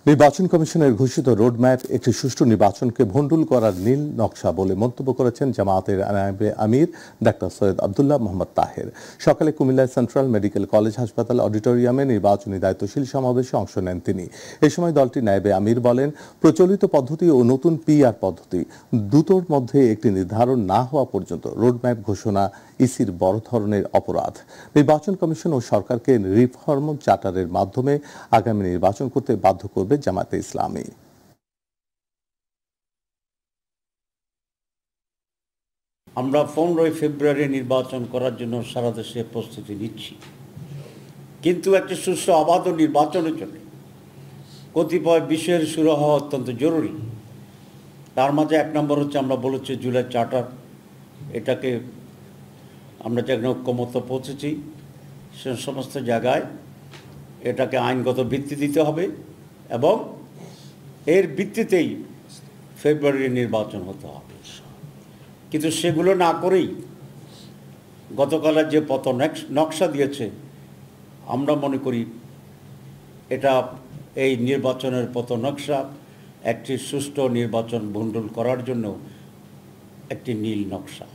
নির্বাচন কমিশনের ঘোষিত রোডম্যাপ একটি সুষ্ঠু নির্বাচনকে ভণ্ডুল করার নীল নকশা বলে মন্তব্য করেছেন জামায়াতের নায়েবে আমির ডাক্তার সৈয়দ আব্দুল্লাহ মোহাম্মদ তাহের। সকালে কুমিল্লা সেন্ট্রাল মেডিকেল কলেজ হাসপাতাল অডিটোরিয়ামে নির্বাচনী দায়িত্বশীল সমাবেশে অংশ নেন তিনি। এ সময় দলটির নায়েবে আমির বলেন, প্রচলিত পদ্ধতি ও নতুন পিআর পদ্ধতি দুটোর মধ্যে একটি নির্ধারণ না হওয়া পর্যন্ত রোডম্যাপ ঘোষণা ইসির বড় ধরনের অপরাধ। নির্বাচন কমিশন ও সরকারকে রিফর্ম চার্টারের মাধ্যমে আগামী নির্বাচন করতে বাধ্য করবে জামায়াতে ইসলামী। আমরা 15 ফেব্রুয়ারি নির্বাচন করার জন্য সারা দেশে প্রস্তুতি নিচ্ছি, কিন্তু একটি সুষ্ঠু অবাধ নির্বাচনের জন্য কতিপয় বিষয়ের শুরু হওয়া অত্যন্ত জরুরি। তার মাঝে 1 নম্বর হচ্ছে, আমরা বলেছি জুলাই চার্টার, এটাকে আমরা যেখানে ঐক্যমত্য পৌঁছেছি সে সমস্ত জায়গায় এটাকে আইনগত ভিত্তি দিতে হবে এবং এর ভিত্তিতেই ফেব্রুয়ারির নির্বাচন হতে হবে। কিন্তু সেগুলো না করেই গতকালের যে পথ নকশা দিয়েছে, আমরা মনে করি এটা এই নির্বাচনের পথ নকশা একটি সুষ্ঠু নির্বাচন ভণ্ডুল করার জন্য একটি নীল নকশা।